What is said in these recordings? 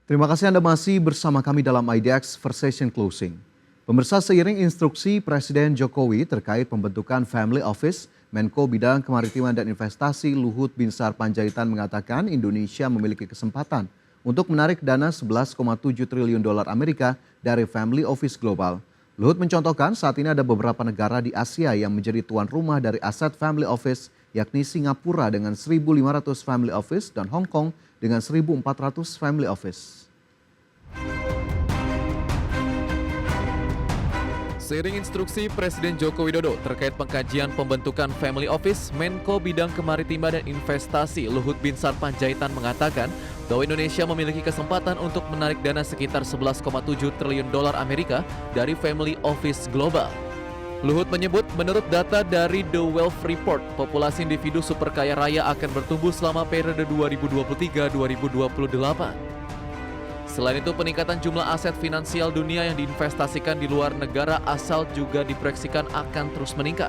Terima kasih Anda masih bersama kami dalam IDX Versation Closing. Pemirsa, seiring instruksi Presiden Jokowi terkait pembentukan Family Office, Menko Bidang Kemaritiman dan Investasi Luhut Binsar Panjaitan mengatakan Indonesia memiliki kesempatan untuk menarik dana 11,7 triliun dolar Amerika dari Family Office Global. Luhut mencontohkan saat ini ada beberapa negara di Asia yang menjadi tuan rumah dari aset Family Office, yakni Singapura dengan 1.500 Family Office dan Hong Kong dengan 1.400 Family Office. Seiring instruksi Presiden Joko Widodo terkait pengkajian pembentukan Family Office, Menko Bidang Kemaritiman dan Investasi Luhut Binsar Panjaitan mengatakan bahwa Indonesia memiliki kesempatan untuk menarik dana sekitar 11,7 triliun dolar Amerika dari Family Office Global. Luhut menyebut menurut data dari The Wealth Report, populasi individu super kaya raya akan bertumbuh selama periode 2023-2028. Selain itu, peningkatan jumlah aset finansial dunia yang diinvestasikan di luar negara asal juga diproyeksikan akan terus meningkat.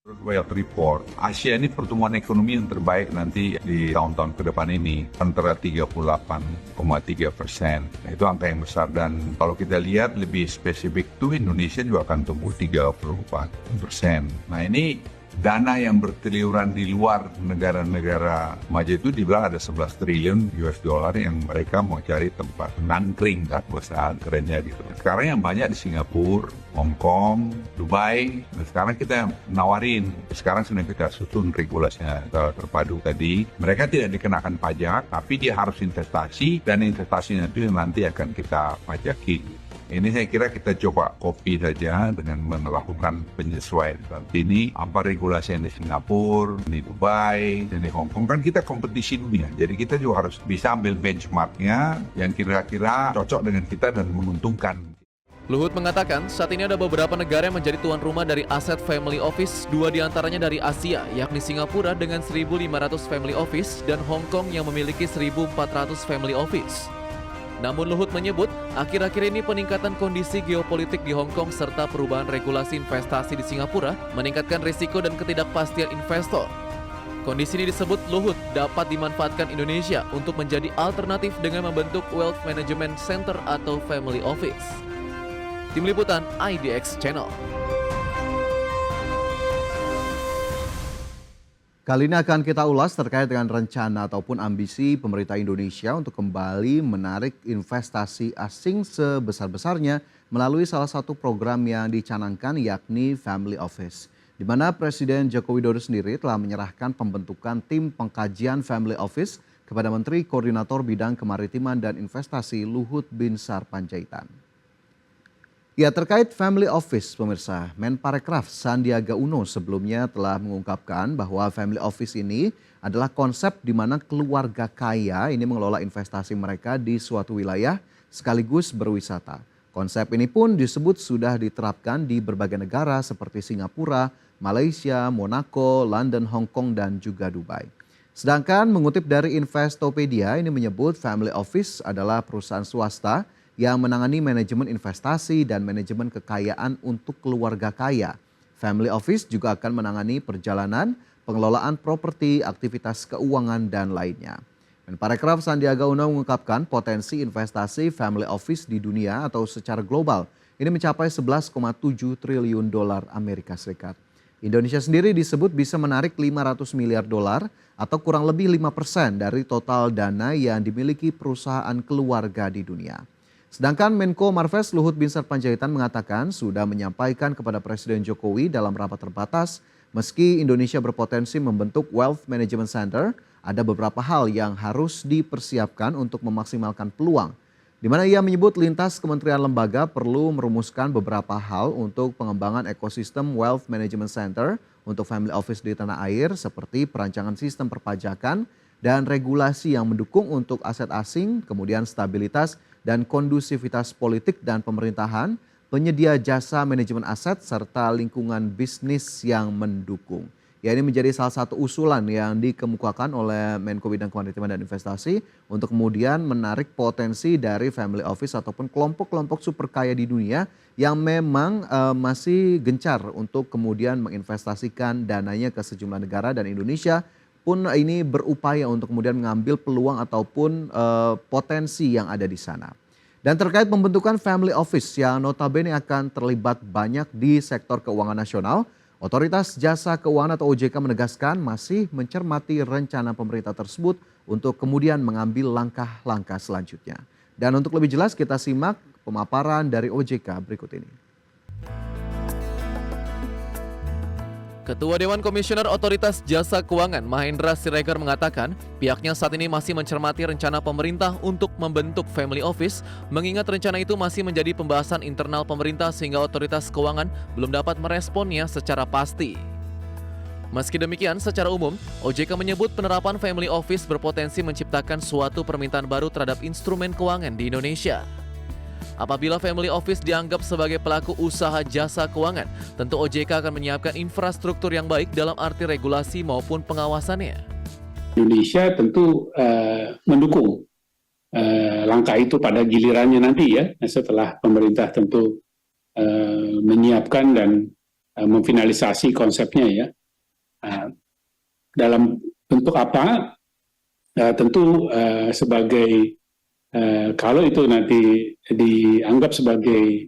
Menurut Wealth Report, Asia ini pertumbuhan ekonomi yang terbaik nanti di tahun-tahun ke depan ini, antara 38,3%. Itu angka yang besar, dan kalau kita lihat lebih spesifik itu Indonesia juga akan tumbuh 34%. Nah, ini dana yang berteliuran di luar negara-negara maju itu dibilang ada 11 triliun US dollar yang mereka mau cari tempat nangkring, kan, bahasa kerennya gitu. Sekarang yang banyak di Singapura, Hong Kong, Dubai. Nah, sekarang kita nawarin, sekarang sedang kita susun regulasinya terpadu tadi. Mereka tidak dikenakan pajak, tapi dia harus investasi, dan investasinya itu nanti akan kita pajaki. Ini saya kira kita coba copy saja dengan melakukan penyesuaian. Ini apa regulasi yang di Singapura, di Dubai, dan di Hong Kong, kan kita kompetisi dunia. Jadi kita juga harus bisa ambil benchmarknya yang kira-kira cocok dengan kita dan menguntungkan. Luhut mengatakan saat ini ada beberapa negara yang menjadi tuan rumah dari aset Family Office, 2 diantaranya dari Asia, yakni Singapura dengan 1.500 Family Office dan Hong Kong yang memiliki 1.400 Family Office. Namun Luhut menyebut, akhir-akhir ini peningkatan kondisi geopolitik di Hong Kong serta perubahan regulasi investasi di Singapura meningkatkan risiko dan ketidakpastian investor. Kondisi ini disebut Luhut dapat dimanfaatkan Indonesia untuk menjadi alternatif dengan membentuk Wealth Management Center atau Family Office. Tim Liputan IDX Channel. Kali ini akan kita ulas terkait dengan rencana ataupun ambisi pemerintah Indonesia untuk kembali menarik investasi asing sebesar-besarnya melalui salah satu program yang dicanangkan, yakni Family Office. Di mana Presiden Joko Widodo sendiri telah menyerahkan pembentukan tim pengkajian Family Office kepada Menteri Koordinator Bidang Kemaritiman dan Investasi Luhut Binsar Panjaitan. Ya, terkait Family Office, pemirsa, Menparekraf Sandiaga Uno sebelumnya telah mengungkapkan bahwa Family Office ini adalah konsep di mana keluarga kaya ini mengelola investasi mereka di suatu wilayah sekaligus berwisata. Konsep ini pun disebut sudah diterapkan di berbagai negara seperti Singapura, Malaysia, Monaco, London, Hong Kong, dan juga Dubai. Sedangkan mengutip dari Investopedia, ini menyebut Family Office adalah perusahaan swasta yang menangani manajemen investasi dan manajemen kekayaan untuk keluarga kaya. Family Office juga akan menangani perjalanan, pengelolaan properti, aktivitas keuangan, dan lainnya. Menparekraf Sandiaga Uno mengungkapkan potensi investasi Family Office di dunia atau secara global ini mencapai 11,7 triliun dolar Amerika Serikat. Indonesia sendiri disebut bisa menarik 500 miliar dolar atau kurang lebih 5% dari total dana yang dimiliki perusahaan keluarga di dunia. Sedangkan Menko Marves Luhut Binsar Panjaitan mengatakan sudah menyampaikan kepada Presiden Jokowi dalam rapat terbatas, meski Indonesia berpotensi membentuk Wealth Management Center, ada beberapa hal yang harus dipersiapkan untuk memaksimalkan peluang. Di mana ia menyebut lintas kementerian lembaga perlu merumuskan beberapa hal untuk pengembangan ekosistem Wealth Management Center untuk Family Office di tanah air, seperti perancangan sistem perpajakan dan regulasi yang mendukung untuk aset asing, kemudian stabilitas dan kondusivitas politik dan pemerintahan, penyedia jasa manajemen aset, serta lingkungan bisnis yang mendukung. Ya, ini menjadi salah satu usulan yang dikemukakan oleh Menko Bidang Kemaritiman dan Investasi untuk kemudian menarik potensi dari Family Office ataupun kelompok-kelompok super kaya di dunia yang memang masih gencar untuk kemudian menginvestasikan dananya ke sejumlah negara, dan Indonesia ataupun ini berupaya untuk kemudian mengambil peluang ataupun potensi yang ada di sana. Dan terkait pembentukan family office yang notabene akan terlibat banyak di sektor keuangan nasional, Otoritas Jasa Keuangan atau OJK menegaskan masih mencermati rencana pemerintah tersebut untuk kemudian mengambil langkah-langkah selanjutnya. Dan untuk lebih jelas kita simak pemaparan dari OJK berikut ini. Ketua Dewan Komisioner Otoritas Jasa Keuangan Mahendra Siregar mengatakan pihaknya saat ini masih mencermati rencana pemerintah untuk membentuk family office mengingat rencana itu masih menjadi pembahasan internal pemerintah sehingga otoritas keuangan belum dapat meresponnya secara pasti. Meski demikian, secara umum, OJK menyebut penerapan family office berpotensi menciptakan suatu permintaan baru terhadap instrumen keuangan di Indonesia. Apabila family office dianggap sebagai pelaku usaha jasa keuangan, tentu OJK akan menyiapkan infrastruktur yang baik dalam arti regulasi maupun pengawasannya. Indonesia tentu mendukung langkah itu pada gilirannya nanti ya, setelah pemerintah tentu menyiapkan dan memfinalisasi konsepnya ya. Dalam bentuk apa? Tentu sebagai kalau itu nanti dianggap sebagai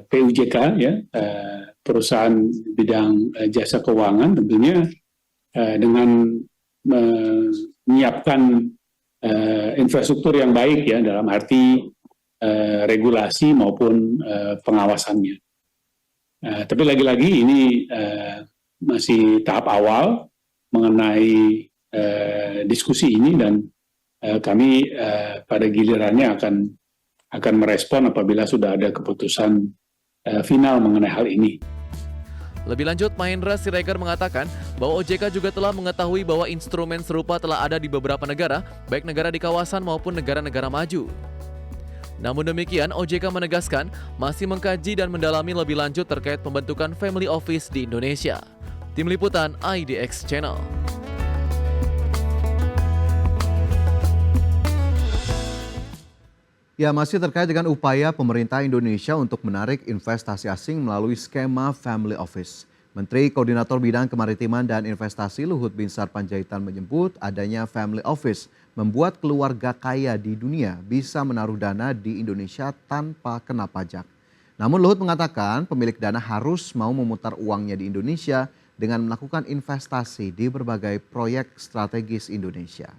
PUJK ya, perusahaan bidang jasa keuangan, tentunya dengan menyiapkan infrastruktur yang baik ya dalam arti regulasi maupun pengawasannya. Tapi lagi-lagi ini masih tahap awal mengenai diskusi ini dan kami pada gilirannya akan merespon apabila sudah ada keputusan final mengenai hal ini. Lebih lanjut, Mahendra Siregar mengatakan bahwa OJK juga telah mengetahui bahwa instrumen serupa telah ada di beberapa negara, baik negara di kawasan maupun negara-negara maju. Namun demikian, OJK menegaskan masih mengkaji dan mendalami lebih lanjut terkait pembentukan family office di Indonesia. Tim Liputan IDX Channel. Ya, masih terkait dengan upaya pemerintah Indonesia untuk menarik investasi asing melalui skema family office. Menteri Koordinator Bidang Kemaritiman dan Investasi Luhut Binsar Panjaitan menyebut adanya family office membuat keluarga kaya di dunia bisa menaruh dana di Indonesia tanpa kena pajak. Namun Luhut mengatakan pemilik dana harus mau memutar uangnya di Indonesia dengan melakukan investasi di berbagai proyek strategis Indonesia.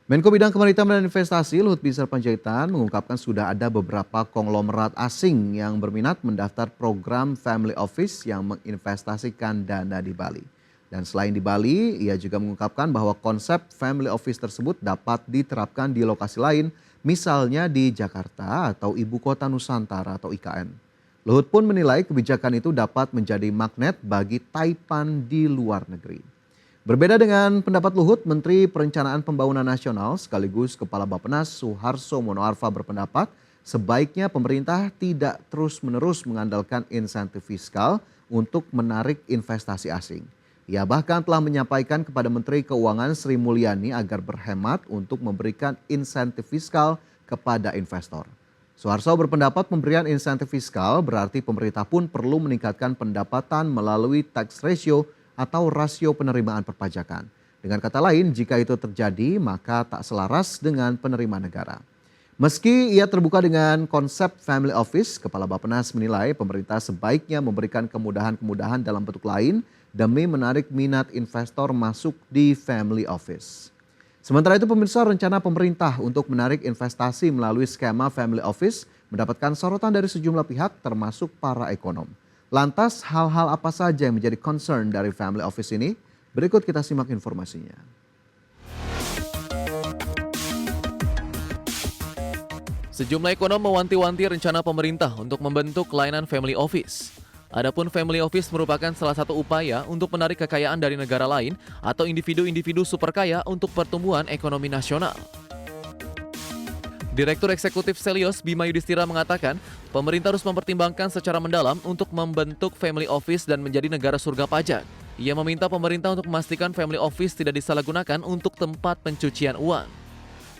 Menko Bidang Kemaritiman dan Investasi Luhut Binsar Panjaitan mengungkapkan sudah ada beberapa konglomerat asing yang berminat mendaftar program Family Office yang menginvestasikan dana di Bali. Dan selain di Bali, ia juga mengungkapkan bahwa konsep Family Office tersebut dapat diterapkan di lokasi lain, misalnya di Jakarta atau Ibu Kota Nusantara atau IKN. Luhut pun menilai kebijakan itu dapat menjadi magnet bagi Taipan di luar negeri. Berbeda dengan pendapat Luhut, Menteri Perencanaan Pembangunan Nasional sekaligus Kepala Bappenas Suharso Monoarfa berpendapat sebaiknya pemerintah tidak terus-menerus mengandalkan insentif fiskal untuk menarik investasi asing. Ia bahkan telah menyampaikan kepada Menteri Keuangan Sri Mulyani agar berhemat untuk memberikan insentif fiskal kepada investor. Suharso berpendapat pemberian insentif fiskal berarti pemerintah pun perlu meningkatkan pendapatan melalui tax ratio atau rasio penerimaan perpajakan. Dengan kata lain, jika itu terjadi maka tak selaras dengan penerimaan negara. Meski ia terbuka dengan konsep family office, Kepala Bappenas menilai pemerintah sebaiknya memberikan kemudahan-kemudahan dalam bentuk lain demi menarik minat investor masuk di family office. Sementara itu pemirsa, rencana pemerintah untuk menarik investasi melalui skema family office mendapatkan sorotan dari sejumlah pihak termasuk para ekonom. Lantas hal-hal apa saja yang menjadi concern dari family office ini? Berikut kita simak informasinya. Sejumlah ekonom mewanti-wanti rencana pemerintah untuk membentuk kelainan family office. Adapun family office merupakan salah satu upaya untuk menarik kekayaan dari negara lain atau individu-individu super kaya untuk pertumbuhan ekonomi nasional. Direktur Eksekutif Selios Bima Yudhistira mengatakan, pemerintah harus mempertimbangkan secara mendalam untuk membentuk family office dan menjadi negara surga pajak. Ia meminta pemerintah untuk memastikan family office tidak disalahgunakan untuk tempat pencucian uang.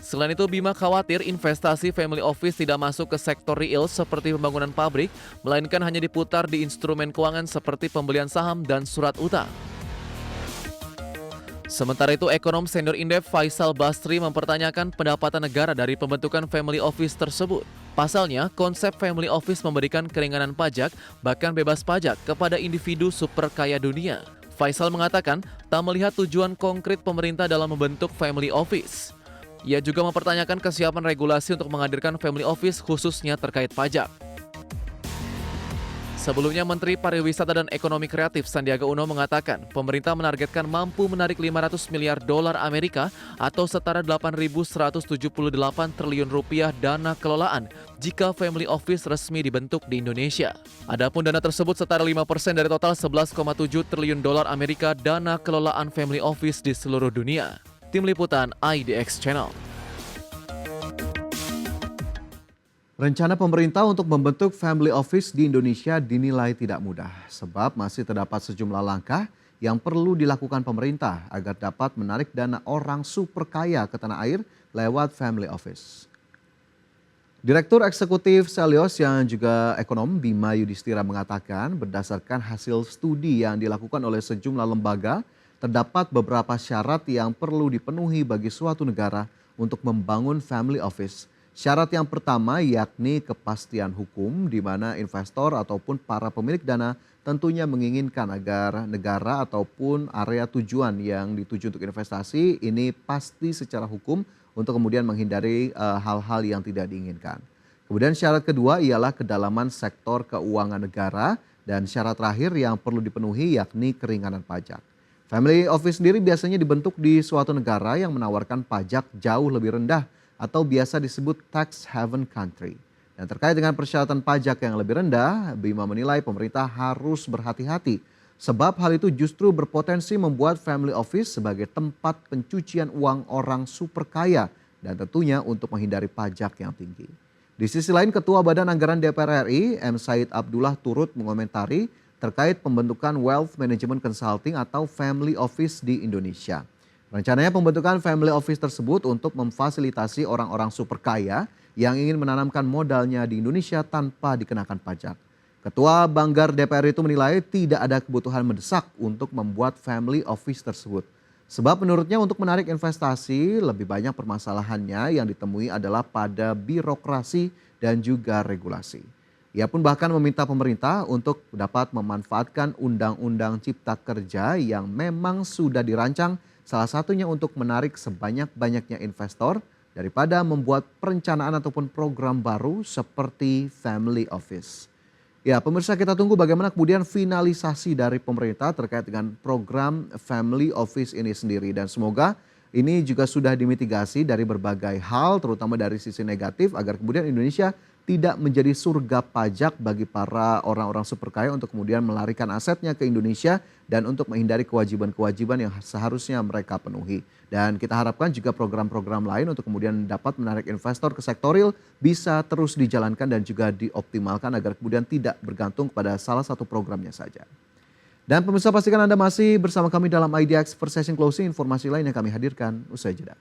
Selain itu, Bima khawatir investasi family office tidak masuk ke sektor real seperti pembangunan pabrik, melainkan hanya diputar di instrumen keuangan seperti pembelian saham dan surat utang. Sementara itu, ekonom senior Indef Faisal Basri mempertanyakan pendapatan negara dari pembentukan family office tersebut. Pasalnya, konsep family office memberikan keringanan pajak, bahkan bebas pajak kepada individu super kaya dunia. Faisal mengatakan tak melihat tujuan konkret pemerintah dalam membentuk family office. Ia juga mempertanyakan kesiapan regulasi untuk menghadirkan family office khususnya terkait pajak. Sebelumnya, Menteri Pariwisata dan Ekonomi Kreatif Sandiaga Uno mengatakan pemerintah menargetkan mampu menarik 500 miliar dolar Amerika atau setara 8.178 triliun rupiah dana kelolaan jika family office resmi dibentuk di Indonesia. Adapun dana tersebut setara 5% dari total 11,7 triliun dolar Amerika dana kelolaan family office di seluruh dunia. Tim Liputan IDX Channel. Rencana pemerintah untuk membentuk family office di Indonesia dinilai tidak mudah sebab masih terdapat sejumlah langkah yang perlu dilakukan pemerintah agar dapat menarik dana orang super kaya ke tanah air lewat family office. Direktur Eksekutif Selios yang juga ekonom Bima Yudhistira mengatakan berdasarkan hasil studi yang dilakukan oleh sejumlah lembaga, terdapat beberapa syarat yang perlu dipenuhi bagi suatu negara untuk membangun family office. Syarat yang pertama yakni kepastian hukum di mana investor ataupun para pemilik dana tentunya menginginkan agar negara ataupun area tujuan yang dituju untuk investasi ini pasti secara hukum untuk kemudian menghindari hal-hal yang tidak diinginkan. Kemudian syarat kedua ialah kedalaman sektor keuangan negara dan syarat terakhir yang perlu dipenuhi yakni keringanan pajak. Family office sendiri biasanya dibentuk di suatu negara yang menawarkan pajak jauh lebih rendah atau biasa disebut tax haven country. Dan terkait dengan persyaratan pajak yang lebih rendah, Bima menilai pemerintah harus berhati-hati sebab hal itu justru berpotensi membuat family office sebagai tempat pencucian uang orang super kaya dan tentunya untuk menghindari pajak yang tinggi. Di sisi lain, Ketua Badan Anggaran DPR RI, M. Said Abdullah turut mengomentari terkait pembentukan Wealth Management Consulting atau Family Office di Indonesia. Rencananya pembentukan family office tersebut untuk memfasilitasi orang-orang super kaya yang ingin menanamkan modalnya di Indonesia tanpa dikenakan pajak. Ketua Banggar DPR itu menilai tidak ada kebutuhan mendesak untuk membuat family office tersebut. Sebab menurutnya untuk menarik investasi lebih banyak permasalahannya yang ditemui adalah pada birokrasi dan juga regulasi. Ia pun bahkan meminta pemerintah untuk dapat memanfaatkan Undang-Undang Cipta Kerja yang memang sudah dirancang salah satunya untuk menarik sebanyak-banyaknya investor daripada membuat perencanaan ataupun program baru seperti family office. Ya, pemirsa, kita tunggu bagaimana kemudian finalisasi dari pemerintah terkait dengan program family office ini sendiri. Dan semoga ini juga sudah dimitigasi dari berbagai hal terutama dari sisi negatif agar kemudian Indonesia tidak menjadi surga pajak bagi para orang-orang super kaya untuk kemudian melarikan asetnya ke Indonesia dan untuk menghindari kewajiban-kewajiban yang seharusnya mereka penuhi. Dan kita harapkan juga program-program lain untuk kemudian dapat menarik investor ke sektor real bisa terus dijalankan dan juga dioptimalkan agar kemudian tidak bergantung pada salah satu programnya saja. Dan pemirsa, pastikan Anda masih bersama kami dalam IDX First Session Closing, informasi lain yang kami hadirkan usai jeda.